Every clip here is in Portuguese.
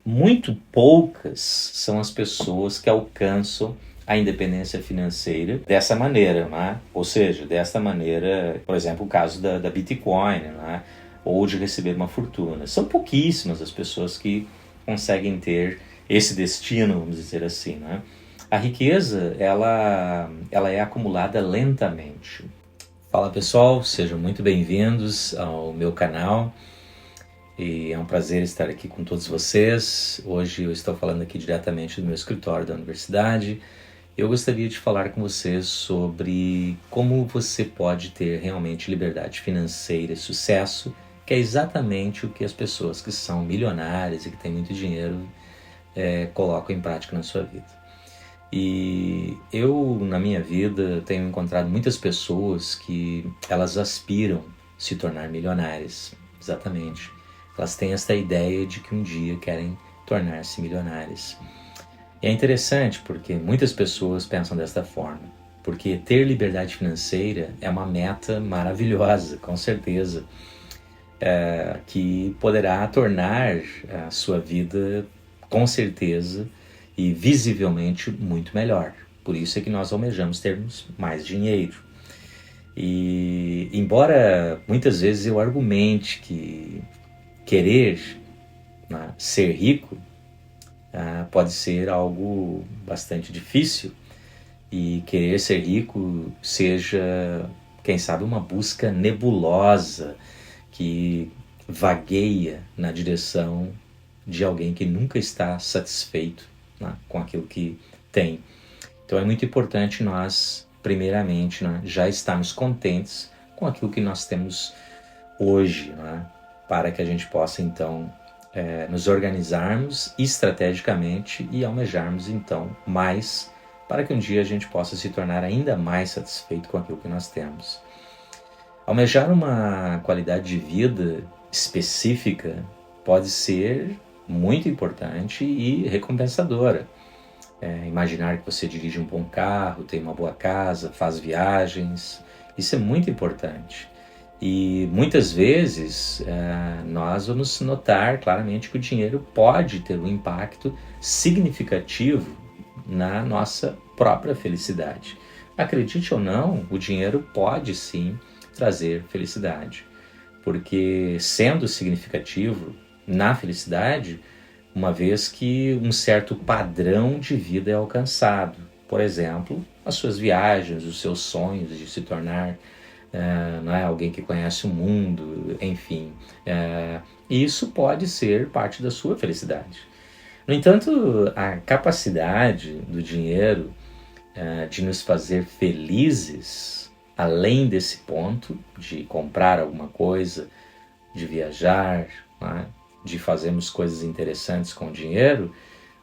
muito poucas são as pessoas que alcançam a independência financeira dessa maneira, né? Ou seja, desta maneira, por exemplo, o caso da Bitcoin, né? Ou de receber uma fortuna. São pouquíssimas as pessoas que conseguem ter esse destino, vamos dizer assim, né? A riqueza, ela é acumulada lentamente. Fala pessoal, sejam muito bem-vindos ao meu canal. E é um prazer estar aqui com todos vocês. Hoje eu estou falando aqui diretamente do meu escritório da universidade. Eu gostaria de falar com vocês sobre como você pode ter realmente liberdade financeira e sucesso, que é exatamente o que as pessoas que são milionárias e que têm muito dinheiro colocam em prática na sua vida. E eu, na minha vida, tenho encontrado muitas pessoas que elas aspiram se tornar milionárias, exatamente. Elas têm esta ideia de que um dia querem tornar-se milionárias. E é interessante porque muitas pessoas pensam desta forma, porque ter liberdade financeira é uma meta maravilhosa, com certeza, que poderá tornar a sua vida, com certeza, e visivelmente muito melhor. Por isso é que nós almejamos termos mais dinheiro. E embora muitas vezes eu argumente que querer, né, ser rico pode ser algo bastante difícil, e querer ser rico seja, quem sabe, uma busca nebulosa que vagueia na direção de alguém que nunca está satisfeito, né, com aquilo que tem. Então é muito importante nós, primeiramente, né, já estarmos contentes com aquilo que nós temos hoje, né, para que a gente possa então nos organizarmos estrategicamente e almejarmos então mais, para que um dia a gente possa se tornar ainda mais satisfeito com aquilo que nós temos. Almejar uma qualidade de vida específica pode ser muito importante e recompensadora. Imaginar que você dirige um bom carro, tem uma boa casa, faz viagens, isso é muito importante. E muitas vezes nós vamos notar claramente que o dinheiro pode ter um impacto significativo na nossa própria felicidade. Acredite ou não, o dinheiro pode sim trazer felicidade, porque sendo significativo na felicidade, uma vez que um certo padrão de vida é alcançado. Por exemplo, as suas viagens, os seus sonhos de se tornar não é alguém que conhece o mundo, enfim. Isso pode ser parte da sua felicidade. No entanto, a capacidade do dinheiro de nos fazer felizes, além desse ponto de comprar alguma coisa, de viajar, de fazermos coisas interessantes com o dinheiro,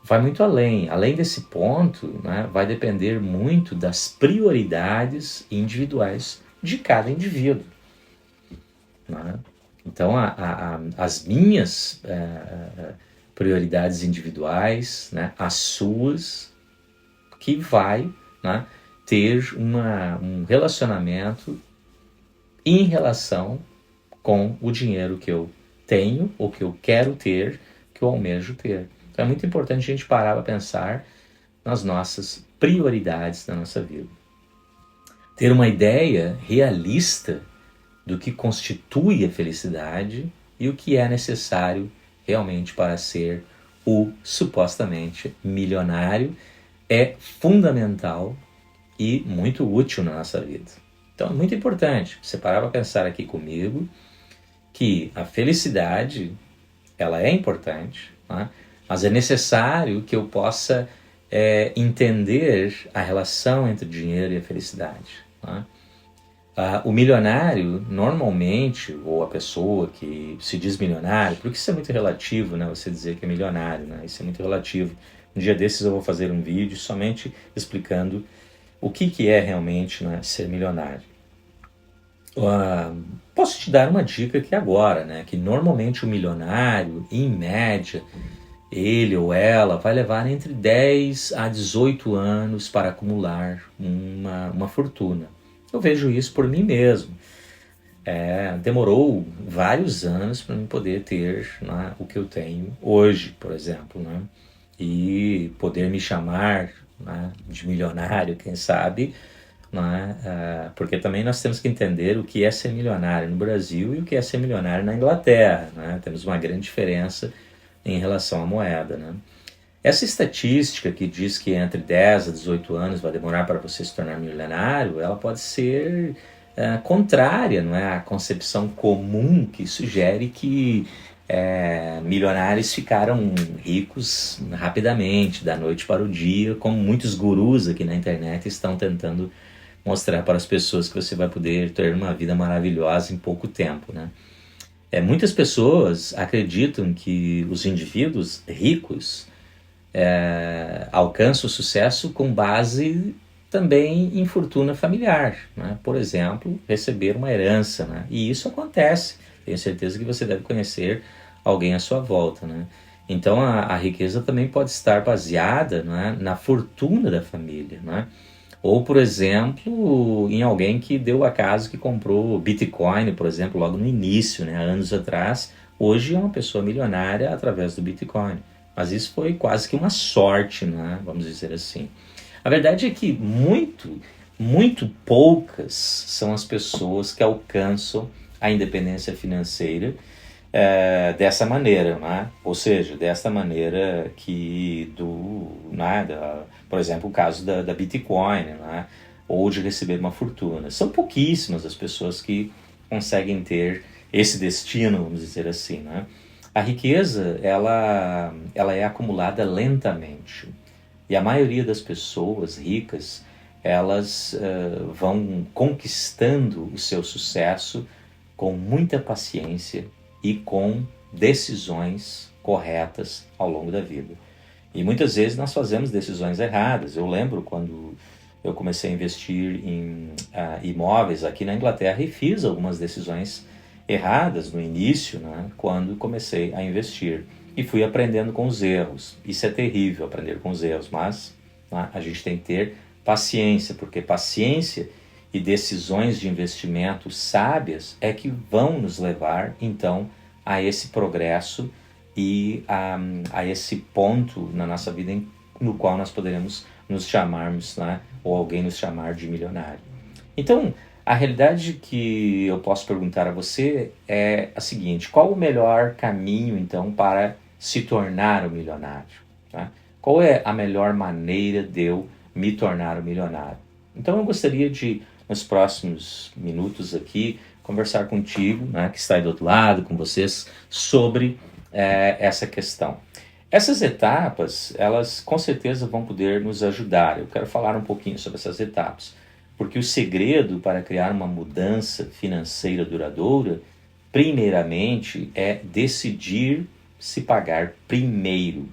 vai muito além. Além desse ponto, vai depender muito das prioridades individuais de cada indivíduo. Então, as minhas prioridades individuais, as suas, que vai ter um relacionamento em relação com o dinheiro que eu tenho, ou que eu quero ter, que eu almejo ter. Então é muito importante a gente parar para pensar nas nossas prioridades da nossa vida. Ter uma ideia realista do que constitui a felicidade e o que é necessário realmente para ser o supostamente milionário é fundamental e muito útil na nossa vida. Então é muito importante você parar para pensar aqui comigo que a felicidade, ela é importante, mas é necessário que eu possa entender a relação entre o dinheiro e a felicidade. O milionário, normalmente, ou a pessoa que se diz milionário, porque isso é muito relativo, você dizer que é milionário, isso é muito relativo. Um dia desses eu vou fazer um vídeo somente explicando o que é realmente ser milionário. Posso te dar uma dica aqui agora, que normalmente o milionário, em média, ele ou ela vai levar entre 10 a 18 anos para acumular uma fortuna. Eu vejo isso por mim mesmo. demorou vários anos para eu poder ter, né, o que eu tenho hoje, por exemplo, né? E poder me chamar, né, de milionário, quem sabe, né? Porque também nós temos que entender o que é ser milionário no Brasil e o que é ser milionário na Inglaterra, né? Temos uma grande diferença em relação à moeda, né? Essa estatística que diz que entre 10 a 18 anos vai demorar para você se tornar milionário, ela pode ser contrária, não é, à concepção comum que sugere que milionários ficaram ricos rapidamente, da noite para o dia, como muitos gurus aqui na internet estão tentando mostrar para as pessoas que você vai poder ter uma vida maravilhosa em pouco tempo, né? Muitas pessoas acreditam que os indivíduos ricos alcança o sucesso com base também em fortuna familiar, né? Por exemplo, receber uma herança, né? E isso acontece. Tenho certeza que você deve conhecer alguém à sua volta, né? Então a riqueza também pode estar baseada, né, na fortuna da família, né? Ou, por exemplo, em alguém que deu acaso que comprou Bitcoin, por exemplo, logo no início, né, há anos atrás. Hoje é uma pessoa milionária através do Bitcoin. Mas isso foi quase que uma sorte, né? Vamos dizer assim. A verdade é que muito poucas são as pessoas que alcançam a independência financeira dessa maneira, né? Ou seja, dessa maneira que por exemplo, o caso da Bitcoin, né? Ou de receber uma fortuna. São pouquíssimas as pessoas que conseguem ter esse destino, vamos dizer assim, né? A riqueza, ela é acumulada lentamente. E a maioria das pessoas ricas, elas vão conquistando o seu sucesso com muita paciência e com decisões corretas ao longo da vida. E muitas vezes nós fazemos decisões erradas. Eu lembro quando eu comecei a investir em imóveis aqui na Inglaterra e fiz algumas decisões erradas no início, né, quando comecei a investir. E fui aprendendo com os erros. Isso é terrível, aprender com os erros, mas, né, a gente tem que ter paciência, porque paciência e decisões de investimento sábias é que vão nos levar, então, a esse progresso e a esse ponto na nossa vida no qual nós poderemos nos chamarmos, né, ou alguém nos chamar de milionário. Então, a realidade que eu posso perguntar a você é a seguinte: qual o melhor caminho, então, para se tornar um milionário? Tá? Qual é a melhor maneira de eu me tornar um milionário? Então eu gostaria de, nos próximos minutos aqui, conversar contigo, né, que está aí do outro lado, com vocês, sobre essa questão. Essas etapas, elas com certeza vão poder nos ajudar. Eu quero falar um pouquinho sobre essas etapas. Porque o segredo para criar uma mudança financeira duradoura, primeiramente, é decidir se pagar primeiro.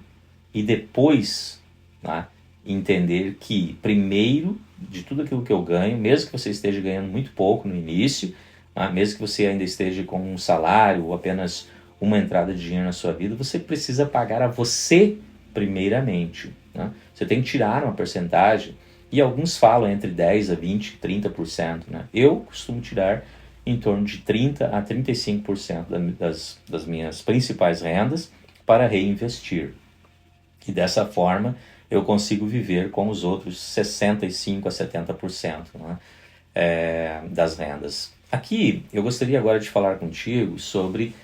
E depois, né, entender que, primeiro, de tudo aquilo que eu ganho, mesmo que você esteja ganhando muito pouco no início, né, mesmo que você ainda esteja com um salário ou apenas uma entrada de dinheiro na sua vida, você precisa pagar a você primeiramente. Né? Você tem que tirar uma porcentagem. E alguns falam entre 10% a 20%, 30%. Né? Eu costumo tirar em torno de 30% a 35% das minhas principais rendas para reinvestir. E dessa forma eu consigo viver com os outros 65% a 70%, né, das rendas. Aqui eu gostaria agora de falar contigo sobre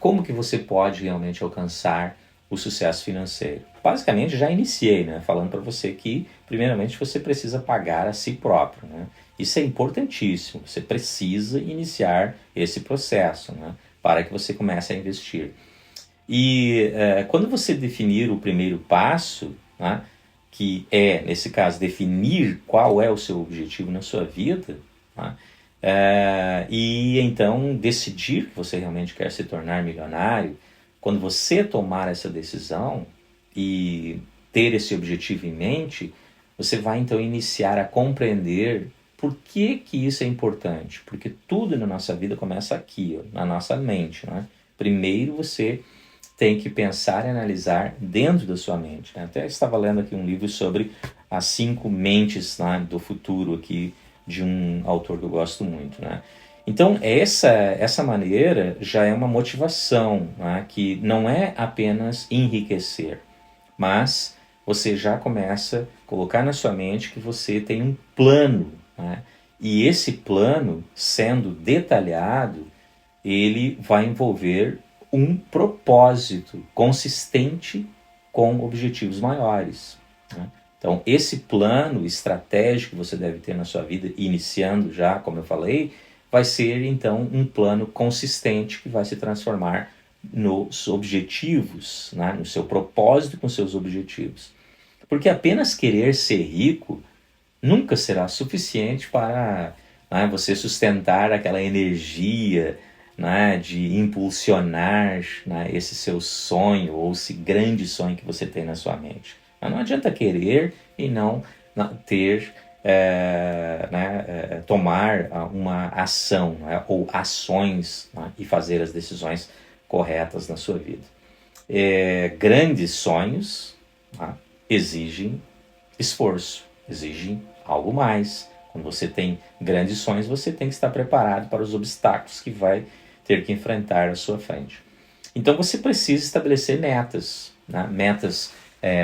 como que você pode realmente alcançar o sucesso financeiro. Basicamente já iniciei, né, falando para você que primeiramente você precisa pagar a si próprio, né? Isso é importantíssimo, você precisa iniciar esse processo, né, para que você comece a investir. E quando você definir o primeiro passo, né, que é, nesse caso, definir qual é o seu objetivo na sua vida, né, e então decidir que você realmente quer se tornar milionário, quando você tomar essa decisão e ter esse objetivo em mente, você vai então iniciar a compreender por que isso é importante. Porque tudo na nossa vida começa aqui, ó, na nossa mente, né? Primeiro você tem que pensar e analisar dentro da sua mente, né? Até estava lendo aqui um livro sobre as 5 mentes, né, do futuro aqui, de um autor que eu gosto muito, né? Então, essa maneira já é uma motivação, né, que não é apenas enriquecer, mas você já começa a colocar na sua mente que você tem um plano, né, e esse plano, sendo detalhado, ele vai envolver um propósito consistente com objetivos maiores, né? Então, esse plano estratégico que você deve ter na sua vida, iniciando já, como eu falei, vai ser então um plano consistente que vai se transformar nos objetivos, né? No seu propósito com seus objetivos. Porque apenas querer ser rico nunca será suficiente para, né, você sustentar aquela energia, né, de impulsionar, né, esse seu sonho ou esse grande sonho que você tem na sua mente. Mas não adianta querer e não ter, tomar uma ação, né, ou ações, né, e fazer as decisões corretas na sua vida. Grandes sonhos, né, exigem esforço, exigem algo mais. Quando você tem grandes sonhos, você tem que estar preparado para os obstáculos que vai ter que enfrentar à sua frente. Então você precisa estabelecer metas, né? Metas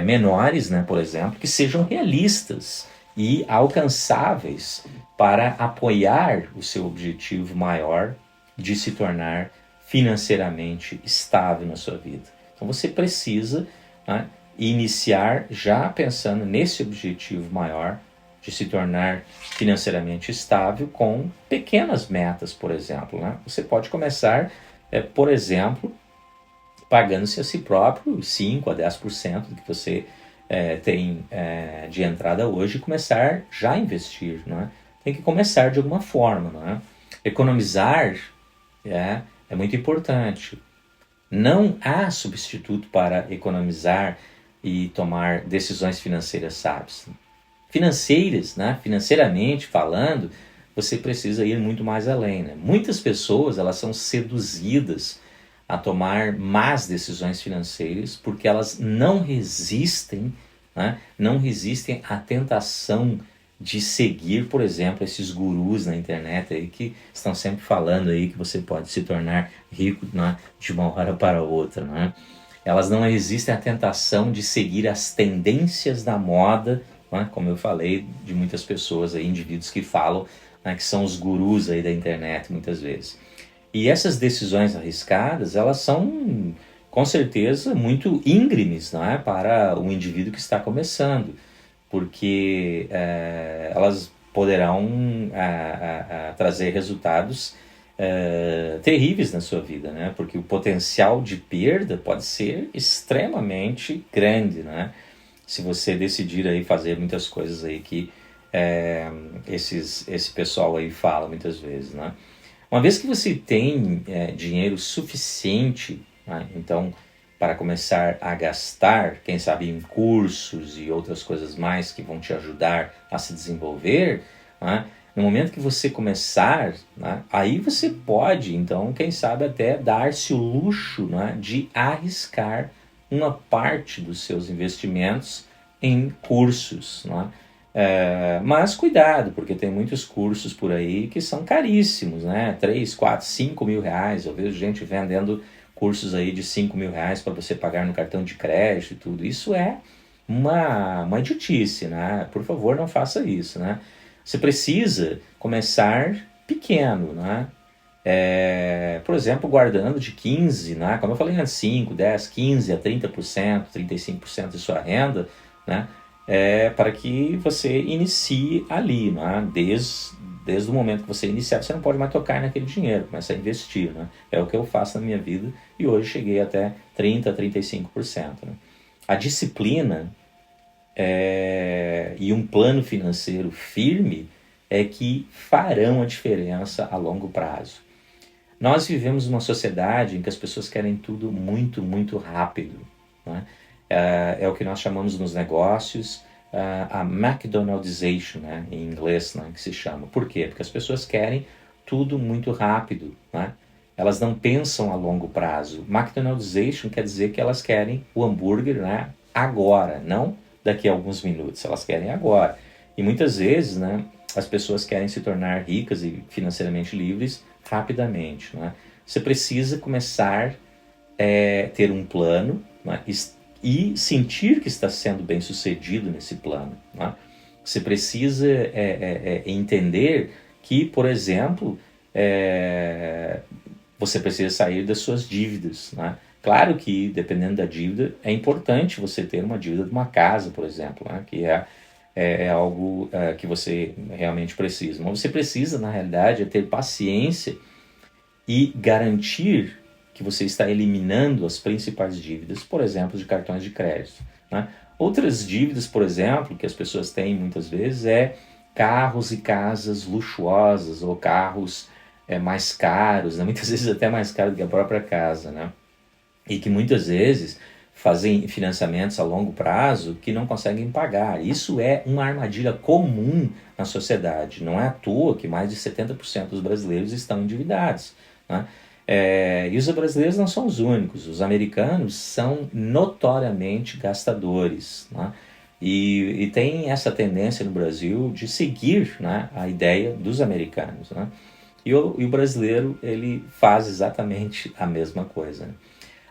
menores, né, por exemplo, que sejam realistas e alcançáveis para apoiar o seu objetivo maior de se tornar financeiramente estável na sua vida. Então você precisa, né, iniciar já pensando nesse objetivo maior de se tornar financeiramente estável com pequenas metas, por exemplo, né? Você pode começar, por exemplo, pagando-se a si próprio 5 a 10% do que você tem de entrada hoje e começar já a investir, né? Tem que começar de alguma forma, né? Economizar é muito importante. Não há substituto para economizar e tomar decisões financeiras sábias. Né? Financeiramente falando, você precisa ir muito mais além, né? Muitas pessoas, elas são seduzidas a tomar más decisões financeiras porque elas não resistem, né? Não resistem à tentação de seguir, por exemplo, esses gurus na internet aí que estão sempre falando aí que você pode se tornar rico, né, de uma hora para outra, né? Elas não resistem à tentação de seguir as tendências da moda, né, como eu falei, de muitas pessoas aí, indivíduos que falam, né, que são os gurus aí da internet muitas vezes. E essas decisões arriscadas, elas são com certeza muito íngremes, não é, para o indivíduo que está começando, porque elas poderão trazer resultados terríveis na sua vida, né? Porque o potencial de perda pode ser extremamente grande, né? Se você decidir aí fazer muitas coisas aí que esse pessoal aí fala muitas vezes, né? Uma vez que você tem dinheiro suficiente, né, então, para começar a gastar, quem sabe em cursos e outras coisas mais que vão te ajudar a se desenvolver, né, no momento que você começar, né, aí você pode, então, quem sabe até dar-se o luxo, né, de arriscar uma parte dos seus investimentos em cursos, né? Mas cuidado, porque tem muitos cursos por aí que são caríssimos, né? 3, 4, 5 mil reais. Eu vejo gente vendendo cursos aí de 5 mil reais para você pagar no cartão de crédito e tudo. Isso é uma idiotice, né? Por favor, não faça isso, né? Você precisa começar pequeno, né? Por exemplo, guardando de 15, né? Como eu falei antes, 5, 10, 15 a 30%, 35% de sua renda, né? Para que você inicie ali, né? Desde o momento que você iniciar, você não pode mais tocar naquele dinheiro, começa a investir, né? É o que eu faço na minha vida e hoje cheguei até 30, 35%, né? A disciplina e um plano financeiro firme é que farão a diferença a longo prazo. Nós vivemos numa sociedade em que as pessoas querem tudo muito, muito rápido, né? É o que nós chamamos nos negócios a McDonaldization, né, em inglês, né, que se chama. Por quê? Porque as pessoas querem tudo muito rápido, né? Elas não pensam a longo prazo. McDonaldization quer dizer que elas querem o hambúrguer, né, agora, não daqui a alguns minutos. Elas querem agora. E muitas vezes, né, as pessoas querem se tornar ricas e financeiramente livres rapidamente, né? Você precisa começar a ter um plano, né? E sentir que está sendo bem sucedido nesse plano, né? Você precisa entender que, por exemplo, você precisa sair das suas dívidas, né? Claro que, dependendo da dívida, é importante você ter uma dívida de uma casa, por exemplo, né? Que é algo que você realmente precisa. Mas você precisa, na realidade, ter paciência e garantir que você está eliminando as principais dívidas, por exemplo, de cartões de crédito, né? Outras dívidas, por exemplo, que as pessoas têm muitas vezes carros e casas luxuosas ou carros mais caros, né? Muitas vezes até mais caros do que a própria casa, né? E que muitas vezes fazem financiamentos a longo prazo que não conseguem pagar. Isso é uma armadilha comum na sociedade. Não é à toa que mais de 70% dos brasileiros estão endividados, né? E os brasileiros não são os únicos. Os americanos são notoriamente gastadores, né? E tem essa tendência no Brasil de seguir, né, a ideia dos americanos, né? E o brasileiro, ele faz exatamente a mesma coisa, né?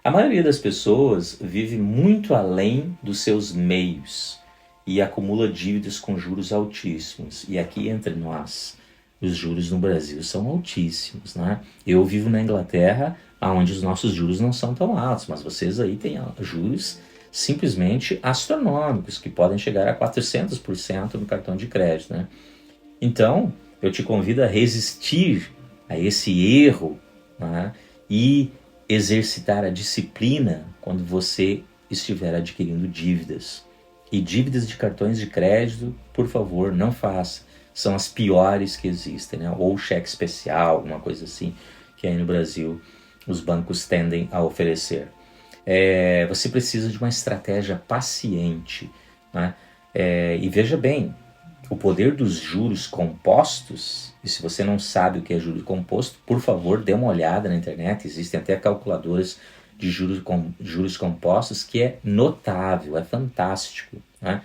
A maioria das pessoas vive muito além dos seus meios e acumula dívidas com juros altíssimos. E aqui entre nós, os juros no Brasil são altíssimos, né? Eu vivo na Inglaterra, onde os nossos juros não são tão altos, mas vocês aí têm juros simplesmente astronômicos, que podem chegar a 400% no cartão de crédito, né? Então, eu te convido a resistir a esse erro, né? E exercitar a disciplina quando você estiver adquirindo dívidas. E dívidas de cartões de crédito, por favor, não faça. São as piores que existem, né? Ou cheque especial, alguma coisa assim, que aí no Brasil os bancos tendem a oferecer. Você precisa de uma estratégia paciente, né? E veja bem, o poder dos juros compostos, e se você não sabe o que é juros composto, por favor, dê uma olhada na internet, existem até calculadoras de juros compostos que é notável, é fantástico, né?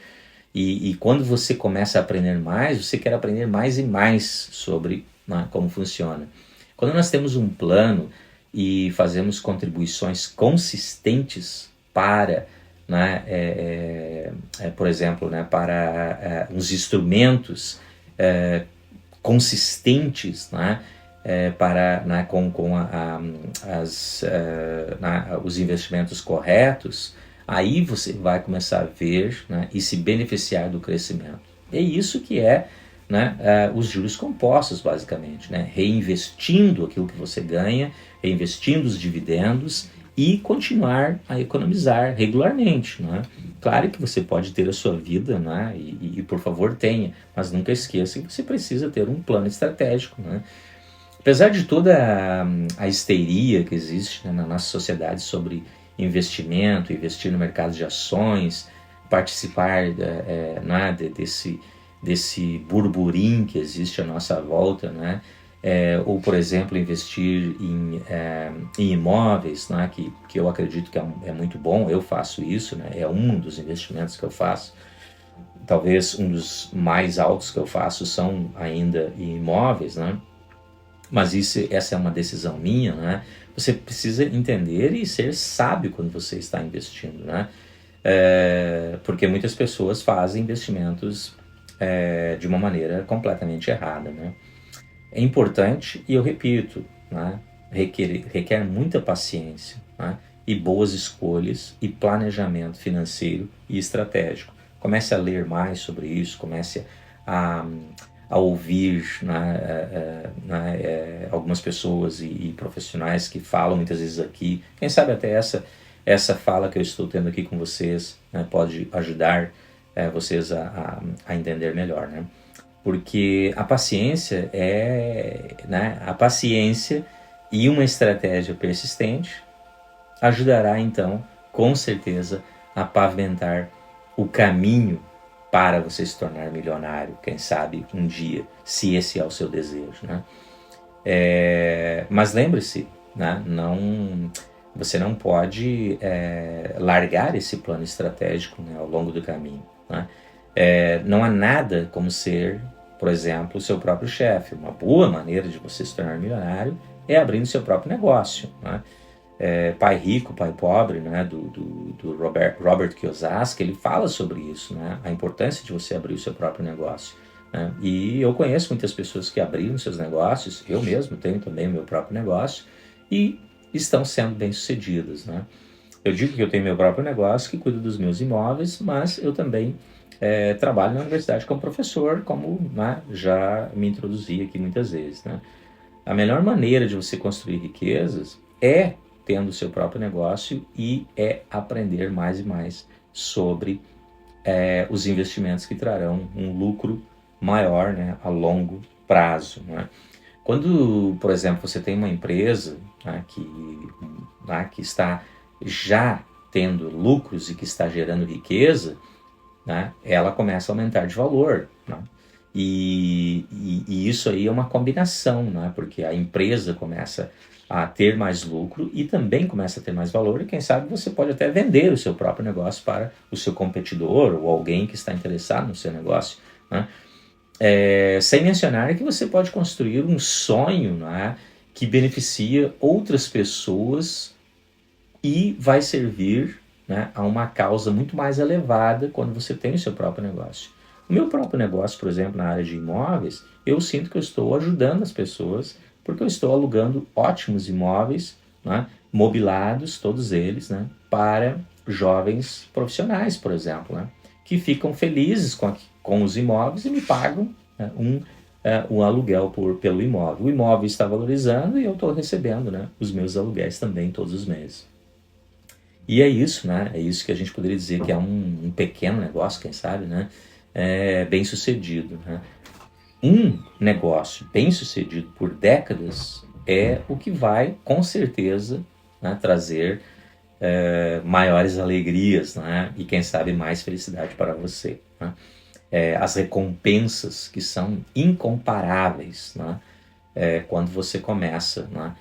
E quando você começa a aprender mais, você quer aprender mais e mais sobre, né, como funciona. Quando nós temos um plano e fazemos contribuições consistentes para, né, por exemplo, né, para uns instrumentos consistentes, né, para, né, com os investimentos corretos, aí você vai começar a ver, né, e se beneficiar do crescimento. É isso que né, os juros compostos, basicamente, né? Reinvestindo aquilo que você ganha, reinvestindo os dividendos e continuar a economizar regularmente, né? Claro que você pode ter a sua vida, né? E por favor tenha, mas nunca esqueça que você precisa ter um plano estratégico, né? Apesar de toda a histeria que existe, né, na nossa sociedade sobre investimento, investir no mercado de ações, participar né, desse burburinho que existe à nossa volta, né? Ou, por exemplo, investir em imóveis, né? que eu acredito que é muito bom, eu faço isso, né? É um dos investimentos que eu faço. Talvez um dos mais altos que eu faço são ainda em imóveis, né? Mas essa é uma decisão minha, né? Você precisa entender e ser sábio quando você está investindo, né? Porque muitas pessoas fazem investimentos de uma maneira completamente errada, né? É importante, e eu repito, né? Requer muita paciência, né? E boas escolhas e planejamento financeiro e estratégico. Comece a ler mais sobre isso, comece a ouvir, né, algumas pessoas e profissionais que falam muitas vezes aqui. Quem sabe até essa fala que eu estou tendo aqui com vocês, né, pode ajudar vocês a entender melhor, né? Porque a paciência né, a paciência e uma estratégia persistente ajudará então, com certeza, a pavimentar o caminho para você se tornar milionário, quem sabe um dia, se esse é o seu desejo, né? Mas lembre-se, né, você não pode largar esse plano estratégico, né, ao longo do caminho, né? Não há nada como ser por exemplo, o seu próprio chefe. Uma boa maneira de você se tornar milionário é abrindo seu próprio negócio, né? Pai Rico, Pai Pobre, né, do Robert Kiyosaki, ele fala sobre isso, né, a importância de você abrir o seu próprio negócio, né? E eu conheço muitas pessoas que abriram seus negócios, eu mesmo tenho também o meu próprio negócio, e estão sendo bem-sucedidas, né? Eu digo que eu tenho meu próprio negócio, que cuido dos meus imóveis, mas eu também trabalho na universidade como professor, como, né, já me introduzi aqui muitas vezes, né? A melhor maneira de você construir riquezas é tendo o seu próprio negócio e aprender mais e mais sobre os investimentos que trarão um lucro maior, né, a longo prazo, né? Quando, por exemplo, você tem uma empresa, né, que está já tendo lucros e que está gerando riqueza, né, ela começa a aumentar de valor, né? E isso aí é uma combinação, né? Porque a empresa começa a ter mais lucro e também começa a ter mais valor, e quem sabe você pode até vender o seu próprio negócio para o seu competidor ou alguém que está interessado no seu negócio, né? Sem mencionar que você pode construir um sonho, né, que beneficia outras pessoas e vai servir, né, a uma causa muito mais elevada quando você tem o seu próprio negócio. O meu próprio negócio, por exemplo, na área de imóveis, eu sinto que eu estou ajudando as pessoas, porque eu estou alugando ótimos imóveis, né, mobilados, todos eles, né, para jovens profissionais, por exemplo, né, que ficam felizes com os imóveis e me pagam, né, um aluguel pelo imóvel. O imóvel está valorizando e eu estou recebendo, né, os meus aluguéis também todos os meses. E é isso, né? É isso que a gente poderia dizer que é um pequeno negócio, quem sabe, né? Bem sucedido, né? Um negócio bem sucedido por décadas é o que vai, com certeza, né, trazer maiores alegrias, né? E quem sabe mais felicidade para você, né? As recompensas que são incomparáveis, né? Quando você começa, né?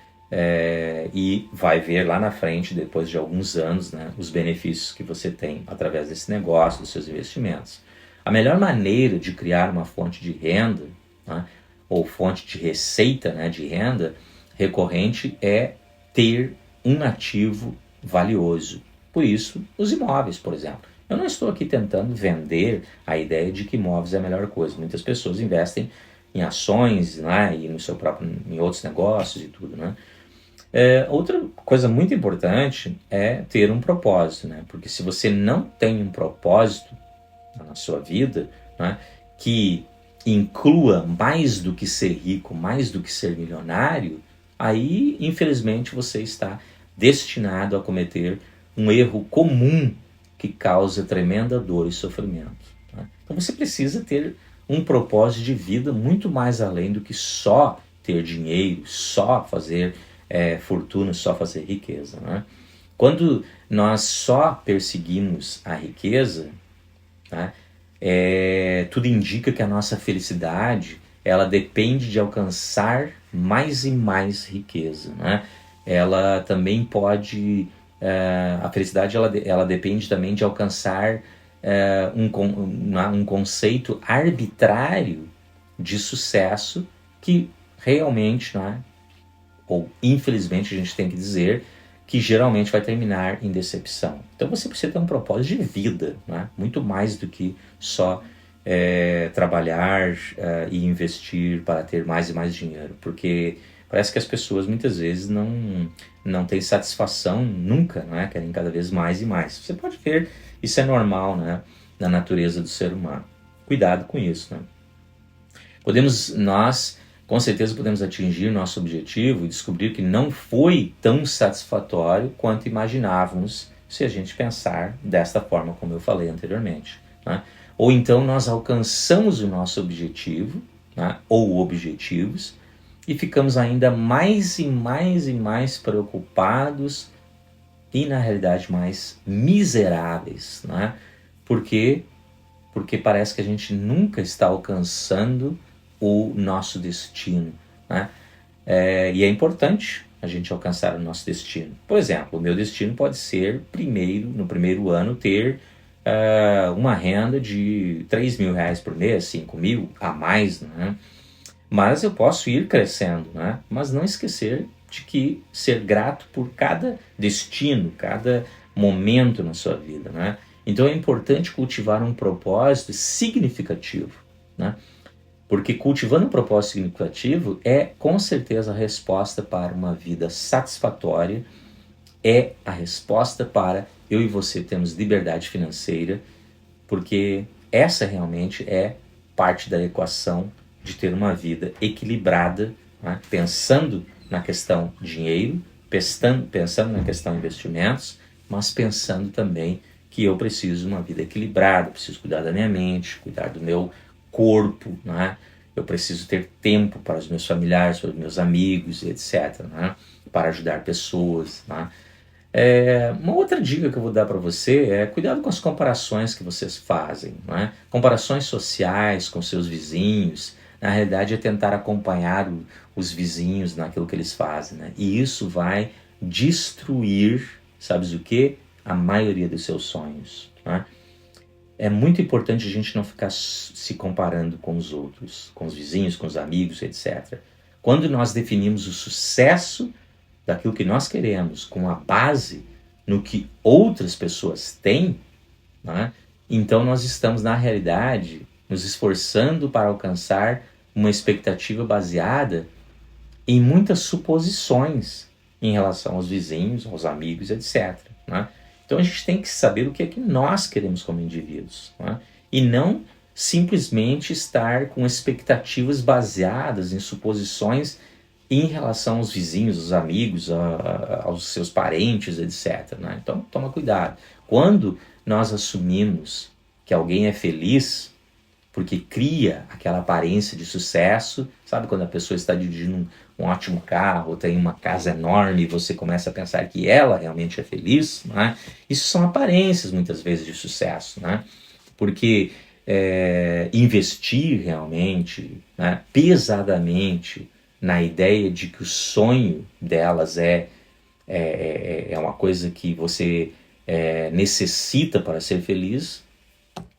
E vai ver lá na frente, depois de alguns anos, né, os benefícios que você tem através desse negócio, dos seus investimentos. A melhor maneira de criar uma fonte de renda, né, ou fonte de receita, né, de renda recorrente, é ter um ativo valioso. Por isso, os imóveis, por exemplo. Eu não estou aqui tentando vender a ideia de que imóveis é a melhor coisa. Muitas pessoas investem em ações, né, e no seu próprio, em outros negócios e tudo, né? Outra coisa muito importante é ter um propósito, né? Porque se você não tem um propósito na sua vida, né, que inclua mais do que ser rico, mais do que ser milionário, aí, infelizmente, você está destinado a cometer um erro comum que causa tremenda dor e sofrimento, né? Então você precisa ter um propósito de vida muito mais além do que só ter dinheiro, só fazer fortuna, só fazer riqueza, né? Quando nós só perseguimos a riqueza, né, tudo indica que a nossa felicidade ela depende de alcançar mais e mais riqueza, né? Ela também pode, a felicidade ela depende também de alcançar um conceito arbitrário de sucesso que realmente, né, ou infelizmente a gente tem que dizer, que geralmente vai terminar em decepção. Então você precisa ter um propósito de vida, né? Muito mais do que só trabalhar e investir para ter mais e mais dinheiro, porque parece que as pessoas muitas vezes não têm satisfação nunca, né? Querem cada vez mais e mais. Você pode ver, isso é normal, né, na natureza do ser humano. Cuidado com isso, né? Nós com certeza podemos atingir nosso objetivo e descobrir que não foi tão satisfatório quanto imaginávamos se a gente pensar desta forma como eu falei anteriormente, né? Ou então nós alcançamos o nosso objetivo, né, ou objetivos, e ficamos ainda mais e mais e mais preocupados e na realidade mais miseráveis, né? Por quê? Porque parece que a gente nunca está alcançando o nosso destino, né? E é importante a gente alcançar o nosso destino. Por exemplo, o meu destino pode ser no primeiro ano ter uma renda de 3 mil reais por mês, 5 mil a mais, né? Mas eu posso ir crescendo, né? Mas não esquecer de que ser grato por cada destino, cada momento na sua vida, né? Então é importante cultivar um propósito significativo, né? Porque cultivando um propósito significativo é com certeza a resposta para uma vida satisfatória, é a resposta para eu e você termos liberdade financeira, porque essa realmente é parte da equação de ter uma vida equilibrada, né? Pensando na questão dinheiro, pensando na questão investimentos, mas pensando também que eu preciso de uma vida equilibrada, preciso cuidar da minha mente, cuidar do meu corpo, né? Eu preciso ter tempo para os meus familiares, para os meus amigos, etc., né? Para ajudar pessoas, né? Uma outra dica que eu vou dar para você é cuidado com as comparações que vocês fazem, né? Comparações sociais com seus vizinhos, na realidade é tentar acompanhar os vizinhos naquilo que eles fazem, né? E isso vai destruir, sabes o que? A maioria dos seus sonhos, né? É muito importante a gente não ficar se comparando com os outros, com os vizinhos, com os amigos, etc. Quando nós definimos o sucesso daquilo que nós queremos com a base no que outras pessoas têm, né? Então nós estamos, na realidade, nos esforçando para alcançar uma expectativa baseada em muitas suposições em relação aos vizinhos, aos amigos, etc., né? Então a gente tem que saber o que é que nós queremos como indivíduos, né? E não simplesmente estar com expectativas baseadas em suposições em relação aos vizinhos, aos amigos, aos seus parentes, etc., né? Então toma cuidado. Quando nós assumimos que alguém é feliz porque cria aquela aparência de sucesso, sabe quando a pessoa está dirigindo um ótimo carro, tem uma casa enorme e você começa a pensar que ela realmente é feliz, né? Isso são aparências muitas vezes de sucesso, né? Porque investir realmente, né, pesadamente na ideia de que o sonho delas é uma coisa que você necessita para ser feliz,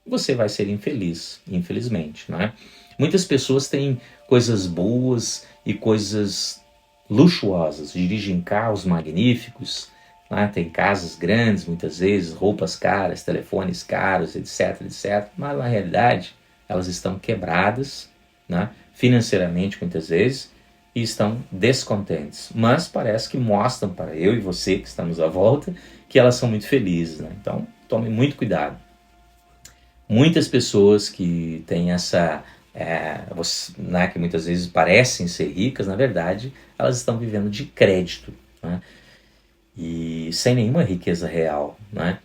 você vai ser infeliz, infelizmente, né? Muitas pessoas têm coisas boas e coisas luxuosas, dirigem carros magníficos, né? Tem casas grandes muitas vezes, roupas caras, telefones caros, etc, etc. Mas na realidade elas estão quebradas, né? Financeiramente muitas vezes, e estão descontentes. Mas parece que mostram para eu e você que estamos à volta que elas são muito felizes, né? Então tome muito cuidado. Muitas pessoas que têm essa, né, que muitas vezes parecem ser ricas, na verdade, elas estão vivendo de crédito, né? E sem nenhuma riqueza real, né?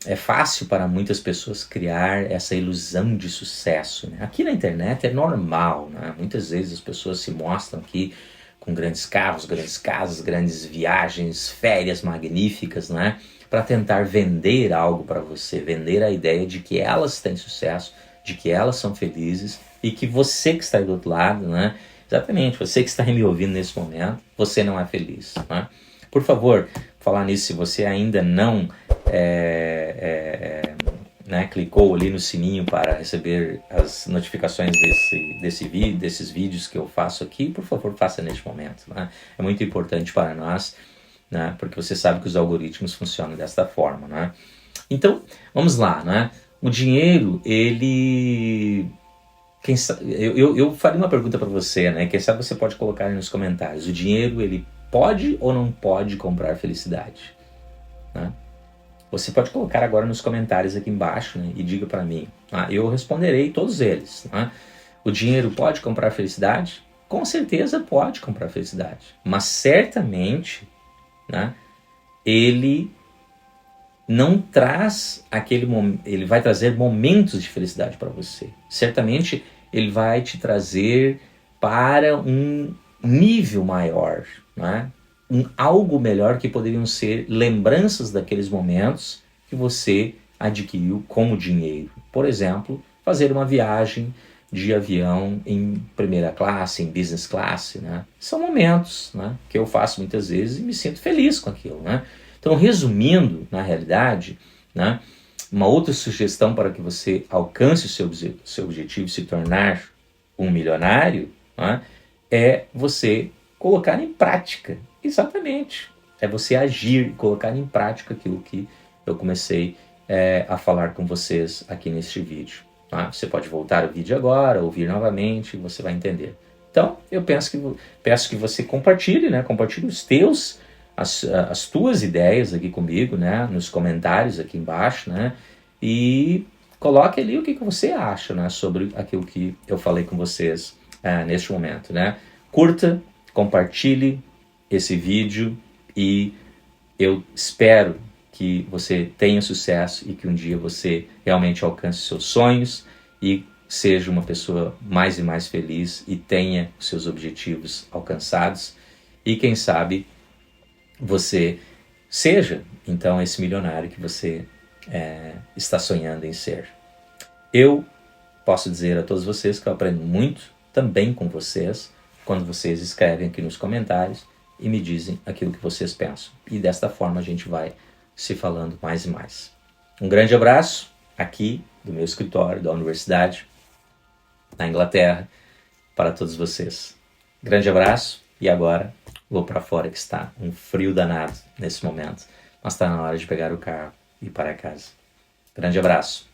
É fácil para muitas pessoas criar essa ilusão de sucesso, né? Aqui na internet é normal, né? Muitas vezes as pessoas se mostram aqui com grandes carros, grandes casas, grandes viagens, férias magníficas, né? Para tentar vender algo para você, vender a ideia de que elas têm sucesso, de que elas são felizes e que você que está aí do outro lado, né? Exatamente, você que está me ouvindo nesse momento, você não é feliz, né? Por favor, falar nisso, se você ainda não né, clicou ali no sininho para receber as notificações desse vídeo, desses vídeos que eu faço aqui, por favor, faça neste momento, né? É muito importante para nós, né? Porque você sabe que os algoritmos funcionam desta forma, né? Então, vamos lá, né? O dinheiro, ele... Eu faria uma pergunta para você, né? Quem sabe você pode colocar aí nos comentários. O dinheiro, ele pode ou não pode comprar felicidade, né? Você pode colocar agora nos comentários aqui embaixo, né? E diga para mim. Eu responderei todos eles, né? O dinheiro pode comprar felicidade? Com certeza pode comprar felicidade. Mas certamente, né, ele não traz ele vai trazer momentos de felicidade para você. Certamente ele vai te trazer para um nível maior, né? Algo melhor que poderiam ser lembranças daqueles momentos que você adquiriu com o dinheiro. Por exemplo, fazer uma viagem de avião em primeira classe, em business class, né? São momentos, né, que eu faço muitas vezes e me sinto feliz com aquilo, né? Então, resumindo, na realidade, né, uma outra sugestão para que você alcance o seu objetivo, se tornar um milionário, né, é você colocar em prática. Exatamente. É você agir e colocar em prática aquilo que eu comecei a falar com vocês aqui neste vídeo. Tá? Você pode voltar o vídeo agora, ouvir novamente, você vai entender. Então, eu peço que você compartilhe, né? Compartilhe as tuas ideias aqui comigo, né? Nos comentários aqui embaixo, né? E coloque ali o que você acha, né? Sobre aquilo que eu falei com vocês neste momento, né? Curta, compartilhe esse vídeo e eu espero que você tenha sucesso e que um dia você realmente alcance seus sonhos e seja uma pessoa mais e mais feliz e tenha os seus objetivos alcançados. E quem sabe você seja, então, esse milionário que você está sonhando em ser. Eu posso dizer a todos vocês que eu aprendo muito também com vocês quando vocês escrevem aqui nos comentários e me dizem aquilo que vocês pensam. E desta forma a gente vai se falando mais e mais. Um grande abraço aqui do meu escritório, da universidade, na Inglaterra, para todos vocês. Grande abraço e agora vou para fora que está um frio danado nesse momento. Mas está na hora de pegar o carro e ir para casa. Grande abraço.